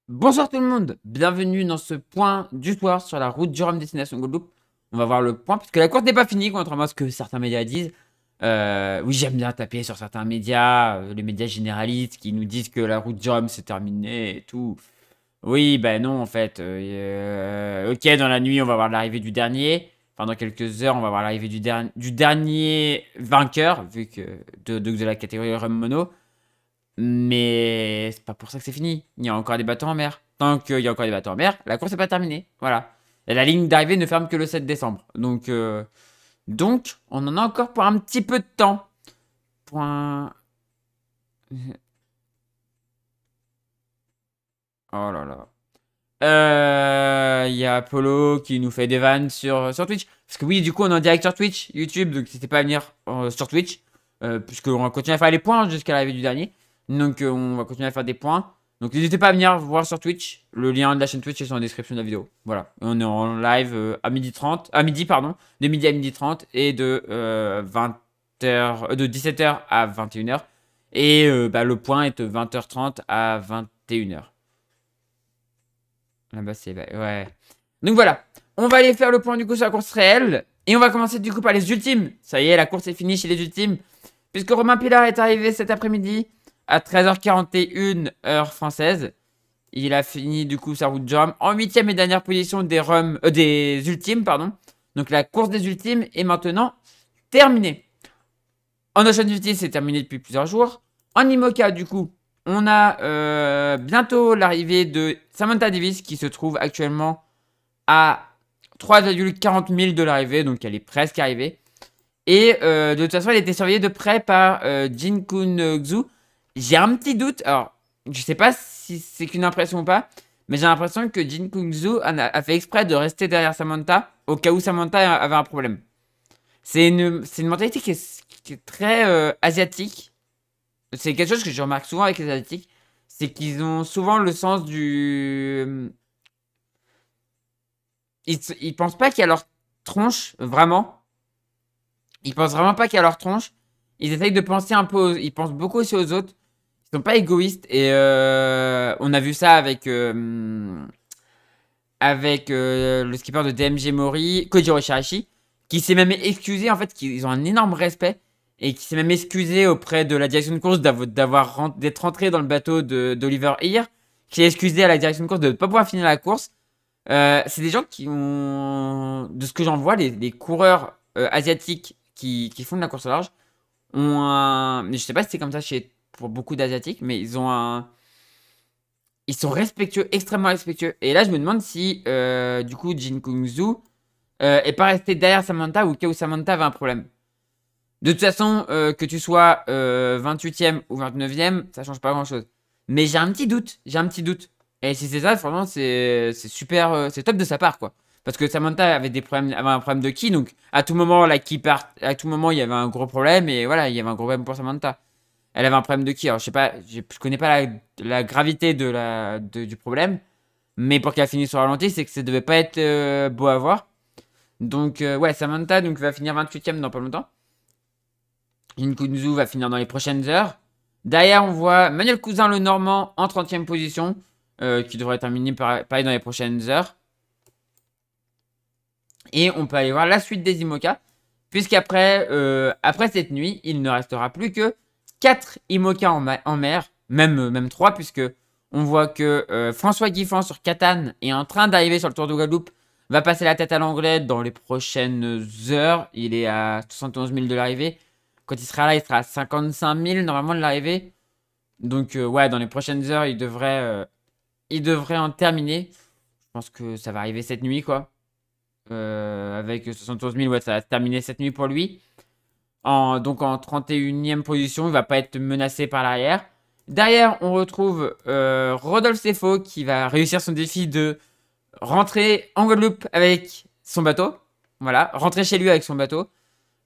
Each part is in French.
Bonsoir tout le monde, bienvenue dans ce point du soir sur la route du Rhum destination Guadeloupe. On va voir le point, puisque la course n'est pas finie, contrairement à ce que certains médias disent. Oui, j'aime bien taper sur certains médias, les médias généralistes qui nous disent que la route du Rhum c'est terminé et tout. Oui, ben non en fait. Ok, dans la nuit on va voir l'arrivée du dernier. Enfin dans quelques heures on va voir l'arrivée du dernier vainqueur, vu que de la catégorie Rhum Mono. Mais c'est pas pour ça que c'est fini. Il y a encore des bateaux en mer. Tant qu'il y a encore des bateaux en mer, la course n'est pas terminée. Voilà. Et la ligne d'arrivée ne ferme que le 7 décembre. Donc, on en a encore pour un petit peu de temps. Point. Oh là là. Il y a Apollo qui nous fait des vannes sur Twitch. Parce que oui, du coup, on est en direct sur Twitch, YouTube. Donc, n'hésitez pas à venir sur Twitch. Puisqu'on va continuer à faire les points jusqu'à l'arrivée du dernier. Donc, on va continuer à faire des points. Donc, n'hésitez pas à venir voir sur Twitch. Le lien de la chaîne Twitch est dans la description de la vidéo. Voilà. On est en live à midi 30. À midi, pardon. De midi à midi 30. Et de 20h, de 17h à 21h. Et le point est de 20h30 à 21h. Là-bas, c'est... Ouais. Donc voilà. On va aller faire le point du coup sur la course réelle. Et on va commencer du coup par les ultimes. Ça y est, la course est finie chez les ultimes. Puisque Romain Pilar est arrivé cet après-midi à 13h41 heure française. Il a fini du coup sa route de Rhum en 8ème et dernière position des ultimes. Pardon. Donc la course des ultimes est maintenant terminée. En Ocean Duty, c'est terminé depuis plusieurs jours. En Imoca, du coup, on a bientôt l'arrivée de Samantha Davis qui se trouve actuellement à 3,40 000 de l'arrivée. Donc elle est presque arrivée. Et de toute façon, elle était surveillée de près par Jin Kun Xu. J'ai un petit doute. Alors, je sais pas si c'est qu'une impression ou pas. Mais j'ai l'impression que Jin Kun Xu a fait exprès de rester derrière Samantha au cas où Samantha avait un problème. C'est une mentalité qui est très asiatique. C'est quelque chose que je remarque souvent avec les asiatiques. C'est qu'ils ont souvent le sens du... Ils pensent pas qu'il y a leur tronche, vraiment. Ils pensent vraiment pas qu'il y a leur tronche. Ils essayent de penser un peu... Ils pensent beaucoup aussi aux autres. Ils sont pas égoïstes. Et on a vu ça avec le skipper de DMG Mori, Kojiro Shirashi, qui s'est même excusé, en fait, qu'ils ont un énorme respect, et qui s'est même excusé auprès de la direction de course d'être rentré dans le bateau d'Oliver Heer, qui s'est excusé à la direction de course de ne pas pouvoir finir la course. C'est des gens qui ont, de ce que j'en vois, les coureurs asiatiques qui font de la course au large, ont un... Je sais pas si c'est comme ça pour beaucoup d'asiatiques, mais ils sont respectueux, extrêmement respectueux. Et là, je me demande si, du coup, Jin Kung-Zu est pas resté derrière Samantha ou au cas où Samantha avait un problème. De toute façon, que tu sois 28ème ou 29ème, ça change pas grand-chose. Mais j'ai un petit doute, j'ai un petit doute. Et si c'est ça, franchement, c'est super, c'est top de sa part, quoi. Parce que Samantha avait un problème de ki, donc à tout moment, à tout moment, il y avait un gros problème, et voilà, il y avait un gros problème pour Samantha. Elle avait un problème de ki. Alors, je sais pas, je connais pas la gravité du problème. Mais pour qu'elle finisse sur ralenti, c'est que ça devait pas être beau à voir. Donc, ouais, Samantha donc, va finir 28ème dans pas longtemps. Inkunzu va finir dans les prochaines heures. Derrière, on voit Manuel Cousin le Normand en 30ème position. Qui devrait terminer pareil dans les prochaines heures. Et on peut aller voir la suite des IMOCA. Puisqu'après après cette nuit, il ne restera plus que 4 IMOCA en mer, même 3, puisque on voit que François Guiffan sur Catane est en train d'arriver sur le Tour de Guadeloupe, va passer la tête à l'anglais dans les prochaines heures. Il est à 71 000 de l'arrivée. Quand il sera là, il sera à 55 000 normalement de l'arrivée. Donc ouais, dans les prochaines heures, il devrait en terminer. Je pense que ça va arriver cette nuit, quoi. Avec 71 000, ouais, ça va se terminer cette nuit pour lui. Donc en 31ème position, il va pas être menacé par l'arrière. Derrière, on retrouve Rodolphe Sefo qui va réussir son défi de rentrer en Guadeloupe avec son bateau. Voilà, rentrer chez lui avec son bateau.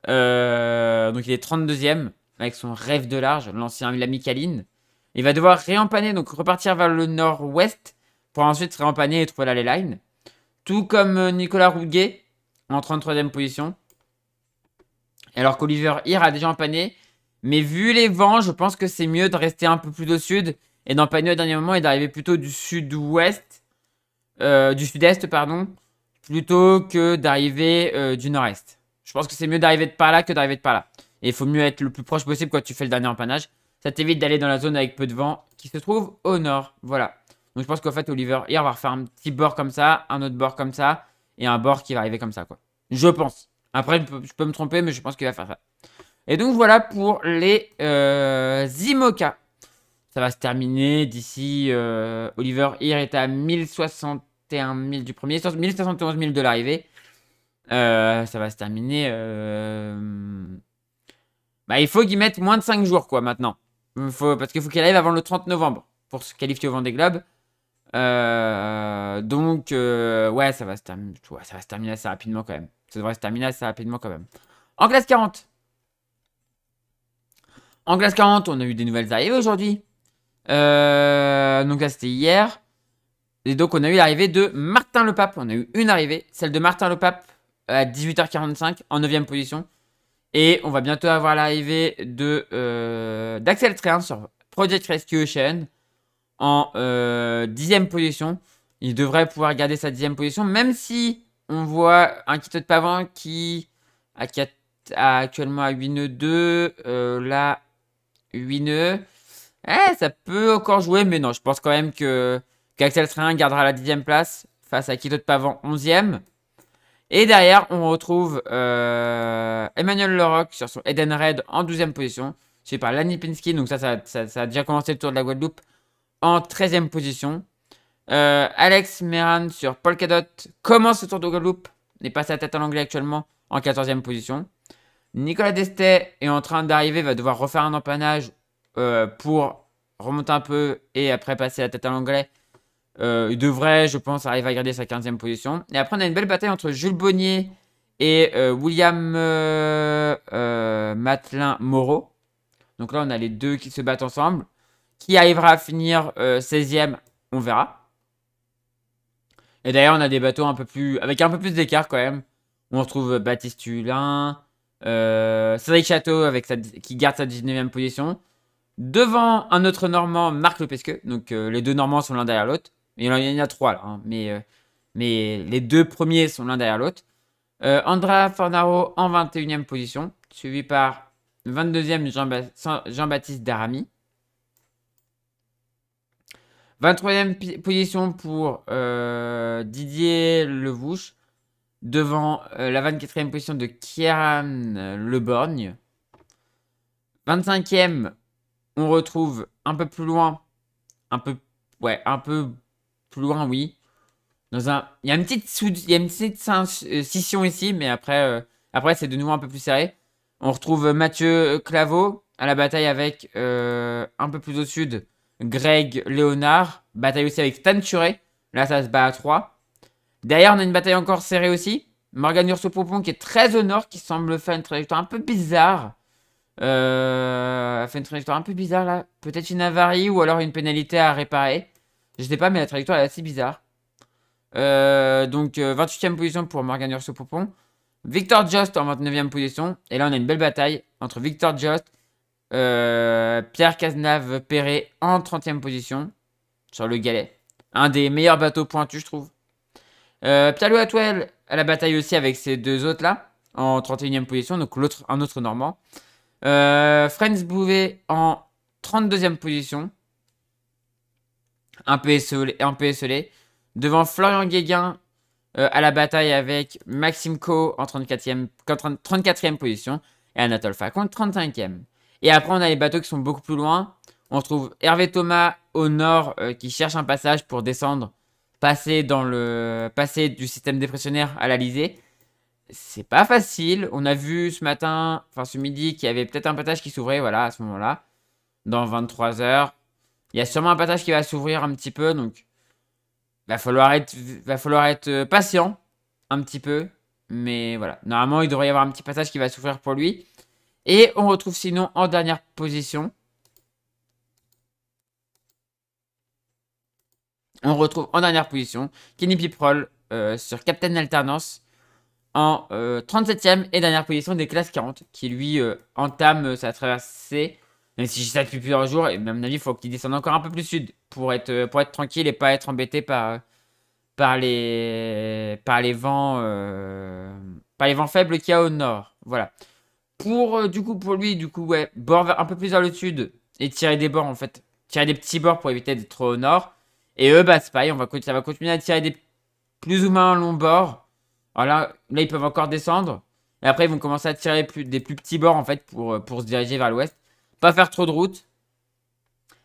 Donc il est 32ème avec son rêve de large, l'ancien l'ami Kaline. Il va devoir réempanner, donc repartir vers le nord-ouest pour ensuite se réempanner et trouver la ley line. Tout comme Nicolas Rouguet en 33ème position. Alors qu'Oliver Heer a déjà empanné. Mais vu les vents, je pense que c'est mieux de rester un peu plus au sud Et dans Pagno, au dernier moment, il est arrivé plutôt du sud-ouest, du sud-est, pardon, plutôt que d'arriver du nord-est. Je pense que c'est mieux d'arriver de par là que d'arriver de par là. Et il faut mieux être le plus proche possible quand tu fais le dernier empannage. Ça t'évite d'aller dans la zone avec peu de vent qui se trouve au nord. Voilà. Donc je pense qu'en fait, Oliver, il va refaire un petit bord comme ça, un autre bord comme ça, et un bord qui va arriver comme ça, quoi. Je pense. Après, je peux me tromper, mais je pense qu'il va faire ça. Et donc voilà pour les IMOCA. Ça va se terminer d'ici. Oliver Here est à 1061 000 du premier, 1071 000 de l'arrivée. Ça va se terminer. Bah, il faut qu'il mette moins de 5 jours, quoi, maintenant. Parce qu'il faut qu'il arrive avant le 30 novembre pour se qualifier au Vendée Globe. Donc, ouais, ça va se terminer assez rapidement quand même. Ça devrait se terminer assez rapidement quand même. En classe 40. En classe 40, on a eu des nouvelles arrivées aujourd'hui. Donc là, c'était hier. Et donc, on a eu l'arrivée de Martin Le Pape. On a eu une arrivée, celle de Martin Le Pape à 18h45 en 9ème position. Et on va bientôt avoir l'arrivée d'Axel Tréhin sur Project Rescue Ocean en 10ème position. Il devrait pouvoir garder sa 10ème position, même si on voit un Quito de Pavan qui a actuellement à 8 nœuds 2, là 8 nœuds. Ça peut encore jouer, mais non, je pense quand même qu'Axel Tréhin gardera la 10ème place face à Quito de Pavan 11ème. Et derrière, on retrouve Emmanuel Leroc sur son Eden Red en 12ème position. Suivi par Lani Pinsky, donc ça a déjà commencé le tour de la Guadeloupe en 13ème position. Alex Meran sur Polkadot commence le tour de Guadeloupe. N'est pas sa tête à l'anglais actuellement en 14ème position. Nicolas Destet est en train d'arriver, va devoir refaire un empannage pour remonter un peu et après passer la tête à l'anglais. Il devrait, je pense, arriver à garder sa 15ème position. Et après, on a une belle bataille entre Jules Bonnier et William Matelin-Moreau. Donc là, on a les deux qui se battent ensemble. Qui arrivera à finir 16ème, on verra. Et d'ailleurs, on a des bateaux avec un peu plus d'écart quand même. On retrouve Baptiste Hulin, Cédric Château qui garde sa 19ème position. Devant un autre Normand, Marc Lopesque. Donc les deux Normands sont l'un derrière l'autre. Il y en a trois là, hein, mais les deux premiers sont l'un derrière l'autre. Andrea Fornaro en 21ème position, suivi par 22ème Jean-Baptiste Daramy. 23ème position pour Didier Levouche, devant la 24ème position de Kieran Leborgne. 25ème, on retrouve un peu plus loin, un peu plus loin, oui. Il y a une petite scission ici, mais après c'est de nouveau un peu plus serré. On retrouve Mathieu Claveau à la bataille avec un peu plus au sud Greg Léonard. Bataille aussi avec Stan Turé. Là, ça se bat à 3. Derrière, on a une bataille encore serrée aussi. Morgan Urso-Popon qui est très au nord, qui semble faire une trajectoire un peu bizarre. Elle fait une trajectoire un peu bizarre là. Peut-être une avarie ou alors une pénalité à réparer. Je sais pas, mais la trajectoire est assez bizarre. Donc 28ème position pour Morgan Urso-Popon. Victor Jost en 29ème position. Et là, on a une belle bataille entre Victor Jost, Pierre Cazenave-Perret en 30ème position sur le Galet. Un des meilleurs bateaux pointus, je trouve. Pierre-Louis Atwell à la bataille aussi avec ces deux autres là en 31ème position, donc un autre Normand. Franz Bouvet en 32ème position, un peu esselé. Devant Florian Guéguin à la bataille avec Maxime Co en 34ème position et Anatole Facon 35ème. Et après, on a les bateaux qui sont beaucoup plus loin. On retrouve Hervé Thomas au nord qui cherche un passage pour descendre, passer du système dépressionnaire à l'Alizé. C'est pas facile. On a vu ce midi, qu'il y avait peut-être un passage qui s'ouvrait, voilà, à ce moment-là, dans 23 h. Il y a sûrement un passage qui va s'ouvrir un petit peu, donc va falloir être patient un petit peu. Mais voilà, normalement, il devrait y avoir un petit passage qui va s'ouvrir pour lui. Et on retrouve sinon en dernière position. Kenny Piprol sur Captain Alternance en 37ème et dernière position des classes 40 qui lui entame sa traversée Même si j'ai ça depuis plusieurs jours, et à mon avis, il faut qu'il descende encore un peu plus sud pour être tranquille et pas être embêté par les vents faibles qu'il y a au nord. Voilà. Du coup, pour lui, du coup, ouais, un peu plus vers le sud et tirer des bords en fait. Tirer des petits bords pour éviter d'être trop au nord. Et eux, bah, c'est pareil, ça va continuer à tirer des plus ou moins longs bords. Alors là, ils peuvent encore descendre. Et après, ils vont commencer à tirer des plus petits bords en fait pour se diriger vers l'ouest. Pas faire trop de route.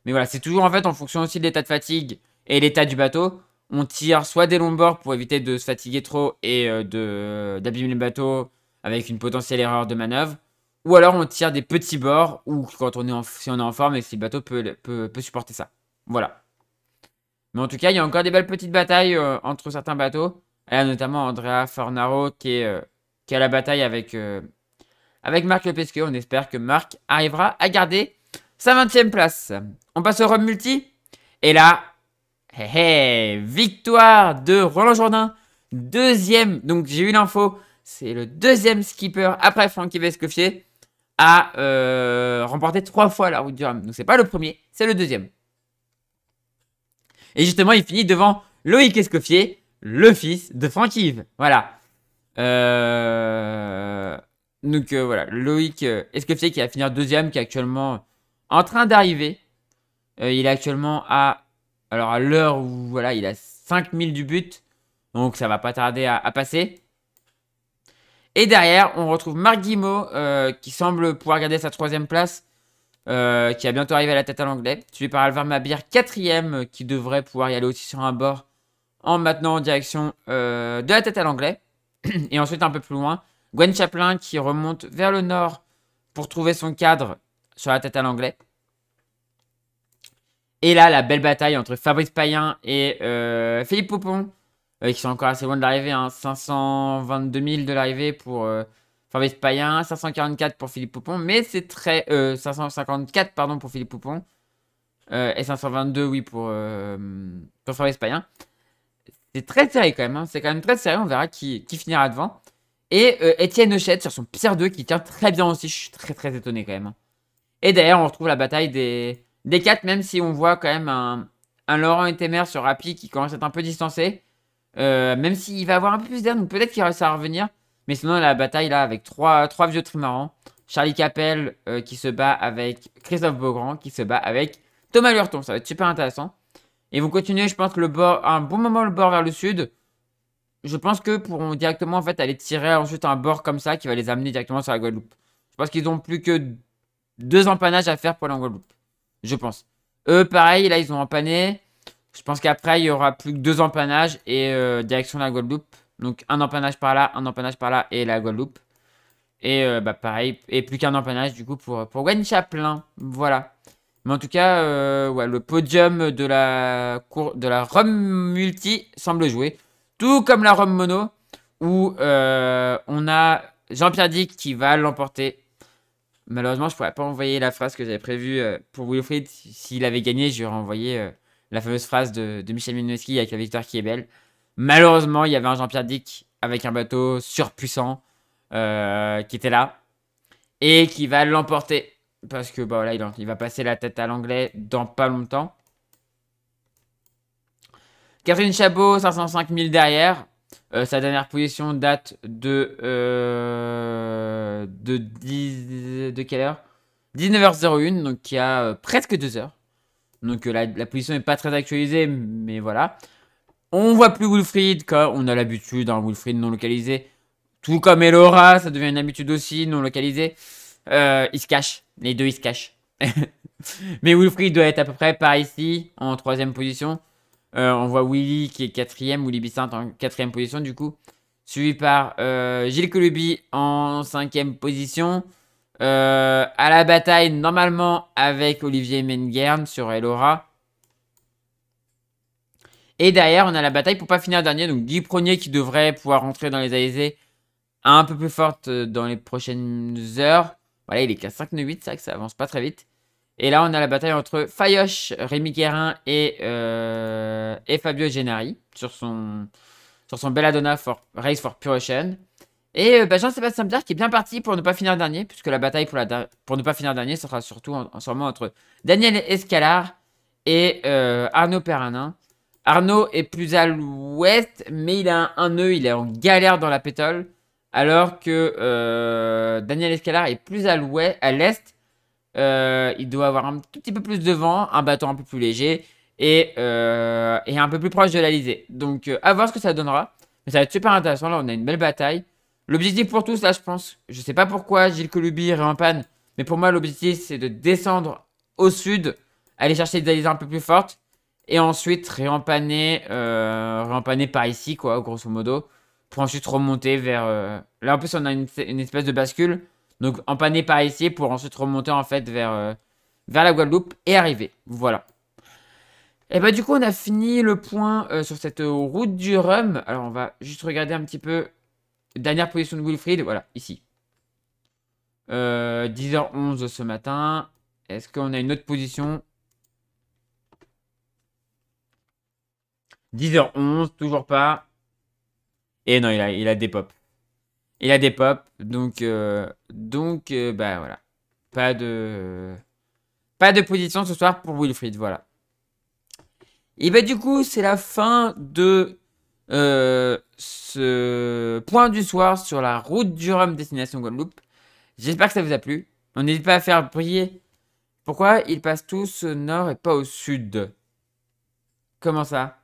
Mais voilà, c'est toujours en fait en fonction aussi de l'état de fatigue et l'état du bateau. On tire soit des longs bords pour éviter de se fatiguer trop et d'abîmer le bateau avec une potentielle erreur de manœuvre. Ou alors on tire des petits bords ou quand si on est en forme et si le bateau peut supporter ça. Voilà. Mais en tout cas, il y a encore des belles petites batailles entre certains bateaux. Il y a notamment Andrea Fornaro qui est à la bataille avec Marc Le Pesqueux. On espère que Marc arrivera à garder sa 20e place. On passe au Rhum Multi. Et là, victoire de Roland Jourdain. Deuxième, donc j'ai eu l'info, c'est le deuxième skipper après Francky Vescoffier à remporter 3 fois la route du Rhum. Donc c'est pas le premier, c'est le deuxième. Et justement, il finit devant Loïc Escoffier, le fils de Franck Yves. Voilà. Donc voilà, Loïc Escoffier qui va finir deuxième, qui est actuellement en train d'arriver. Il est actuellement alors à l'heure où voilà, il a 5000 du but. Donc ça va pas tarder à passer. Et derrière, on retrouve Marc Guimot qui semble pouvoir garder sa 3e place. Qui va bientôt arriver à la tête à l'anglais. Suivi par Alvar Mabir, 4e, qui devrait pouvoir y aller aussi sur un bord en maintenant en direction de la tête à l'anglais. Et ensuite, un peu plus loin, Gwen Chaplin qui remonte vers le nord pour trouver son cadre sur la tête à l'anglais. Et là, la belle bataille entre Fabrice Payen et Philippe Poupon, qui sont encore assez loin de l'arrivée. Hein, 522 000 de l'arrivée pour Fabrice Payen, 544 pour Philippe Poupon, mais c'est 554 pardon pour Philippe Poupon et 522 oui pour Fabrice Payen. C'est très serré quand même, hein. C'est quand même très serré, on verra qui finira devant. Et Étienne Hachette sur son Pierre 2 qui tient très bien aussi, je suis très très étonné quand même. Hein. Et d'ailleurs on retrouve la bataille des 4, même si on voit quand même un Laurent Etemer sur Rapi qui commence à être un peu distancé. Même s'il va avoir un peu plus d'air, donc peut-être qu'il réussira à revenir. Mais sinon, la bataille là avec trois vieux trimarans. Charlie Capel qui se bat avec Christophe Beaugrand qui se bat avec Thomas Lurton. Ça va être super intéressant. Et ils vont continuer, je pense, un bon moment le bord vers le sud. Je pense que pourront directement en fait aller tirer ensuite un bord comme ça qui va les amener directement sur la Guadeloupe. Je pense qu'ils n'ont plus que 2 empannages à faire pour la Guadeloupe. Je pense. Eux, pareil, là, ils ont empanné. Je pense qu'après, il y aura plus que 2 empannages et direction de la Guadeloupe. Donc, un empannage par là et la Guadeloupe. Et bah, pareil, et plus qu'un empannage du coup pour Gwen Chaplin. Voilà. Mais en tout cas, ouais, le podium de la Rhum Multi semble jouer. Tout comme la Rhum Mono, où on a Jean-Pierre Dick qui va l'emporter. Malheureusement, je ne pourrais pas envoyer la phrase que j'avais prévue pour Wilfried. S'il avait gagné, j'aurais envoyé la fameuse phrase de Michel Minnowski avec la victoire qui est belle. Malheureusement, il y avait un Jean-Pierre Dick avec un bateau surpuissant qui était là et qui va l'emporter. Parce que bah, voilà, il va passer la tête à l'anglais dans pas longtemps. Catherine Chabot, 505 000 derrière. Sa dernière position date de quelle heure 19h01, donc il y a presque 2 heures. Donc la position n'est pas très actualisée, mais voilà. On voit plus Wilfried, quand on a l'habitude, hein, Wilfried non localisé. Tout comme Elora, ça devient une habitude aussi, non localisé. Ils se cachent, les deux ils se cachent. Mais Wilfried doit être à peu près par ici, en 3ème position. On voit Willy qui est 4ème, Willy Bissant en 4ème position du coup. Suivi par Gilles Colubi en 5ème position. À la bataille normalement avec Olivier Menguerne sur Elora. Et derrière on a la bataille pour pas finir dernier. Donc Guy Pronier qui devrait pouvoir rentrer dans les AEZ un peu plus forte dans les prochaines heures. Voilà, il est qu'à 5,98, c'est vrai que ça avance pas très vite. Et là, on a la bataille entre Fayoche, Rémi Guérin et Fabio Gennari sur son Belladonna Race for Pure Ocean. Et Jean-Sébastien Biard qui est bien parti pour ne pas finir dernier, puisque la bataille pour ne pas finir dernier, ce sera surtout sûrement entre Daniel Escalard et Arnaud Perranin. Arnaud est plus à l'ouest, mais il a un nœud, il est en galère dans la pétole. Alors que Daniel Escalard est plus à l'ouest, à l'est. Il doit avoir un tout petit peu plus de vent, un bateau un peu plus léger et un peu plus proche de l'Alizé. Donc à voir ce que ça donnera. Mais ça va être super intéressant. Là, on a une belle bataille. L'objectif pour tous, là, je pense, je sais pas pourquoi Gilles Colubi est en panne, mais pour moi, l'objectif, c'est de descendre au sud, aller chercher des alizés un peu plus fortes, et ensuite réempanner par ici, quoi, grosso modo, pour ensuite remonter vers... Là, en plus, on a une espèce de bascule, donc empanner par ici pour ensuite remonter, en fait, vers la Guadeloupe et arriver. Voilà. Et bah du coup, on a fini le point sur cette route du Rhum. Alors, on va juste regarder un petit peu... Dernière position de Wilfried, voilà, ici. 10h11 ce matin. Est-ce qu'on a une autre position? 10h11, toujours pas. Et non, il a des pops. Il a des pops, donc bah voilà. Pas de position ce soir pour Wilfried, voilà. Et bah du coup, c'est la fin de ce point du soir sur la route du Rhum destination Guadeloupe. J'espère que ça vous a plu. On n'hésite pas à faire briller. Pourquoi ils passent tous au nord et pas au sud? Comment ça?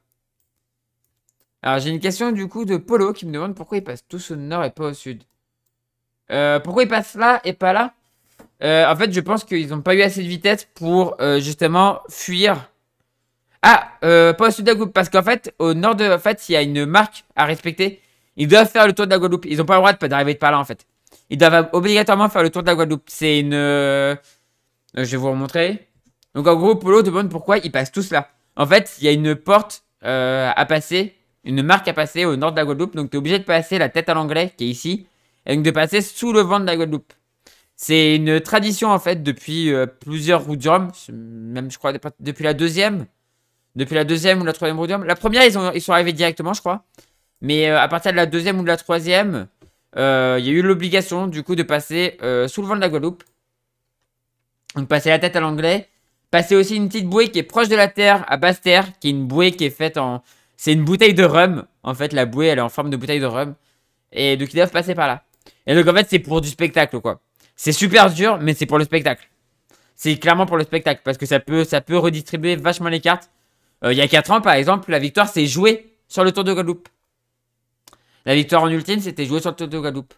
Alors j'ai une question du coup de Polo qui me demande pourquoi ils passent tous au nord et pas au sud. Pourquoi ils passent là et pas là? En fait, je pense qu'ils n'ont pas eu assez de vitesse pour justement fuir. Ah, pas au sud de la Guadeloupe, parce qu'en fait, au nord de... En fait, s'il y a une marque à respecter, ils doivent faire le tour de la Guadeloupe. Ils n'ont pas le droit d'arriver de par là, en fait. Ils doivent obligatoirement faire le tour de la Guadeloupe. C'est une... je vais vous remontrer. Donc, en gros, Polo demande pourquoi ils passent tous là. En fait, il y a une porte à passer, une marque à passer au nord de la Guadeloupe. Donc, tu es obligé de passer la tête à l'anglais, qui est ici, et donc de passer sous le vent de la Guadeloupe. C'est une tradition, en fait, depuis plusieurs routes du Rhum. Même, je crois, depuis la deuxième. Depuis la deuxième ou la troisième route du Rhum. La première, ils sont arrivés directement, je crois. Mais à partir de la deuxième ou de la troisième, il y a eu l'obligation, du coup, de passer sous le vent de la Guadeloupe. Donc, passer la tête à l'anglais. Passer aussi une petite bouée qui est proche de la terre, à basse terre, qui est une bouée qui est faite en... C'est une bouteille de rhum. En fait, la bouée, elle est en forme de bouteille de rhum. Et donc, ils doivent passer par là. Et donc, en fait, c'est pour du spectacle, quoi. C'est super dur, mais c'est pour le spectacle. C'est clairement pour le spectacle, parce que ça peut redistribuer vachement les cartes. Il y a 4 ans, par exemple, la victoire s'est jouée sur le Tour de Guadeloupe. La victoire en ultime, c'était jouée sur le Tour de Guadeloupe.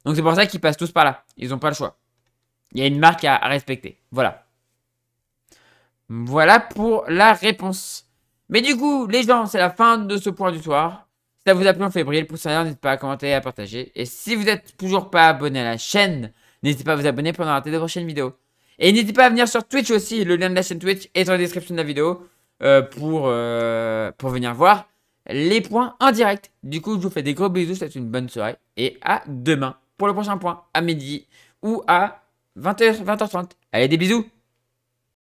Donc, c'est pour ça qu'ils passent tous par là. Ils n'ont pas le choix. Il y a une marque à respecter. Voilà. Voilà pour la réponse. Mais du coup, les gens, c'est la fin de ce point du soir. Si ça vous a plu, on fait briller le pouce en l'air. N'hésitez pas à commenter et à partager. Et si vous n'êtes toujours pas abonné à la chaîne, n'hésitez pas à vous abonner pour ne rater de prochaines vidéos. Et n'hésitez pas à venir sur Twitch aussi. Le lien de la chaîne Twitch est dans la description de la vidéo pour venir voir les points en direct. Du coup, je vous fais des gros bisous. C'est une bonne soirée. Et à demain pour le prochain point, à midi ou à 20h30. Allez, des bisous!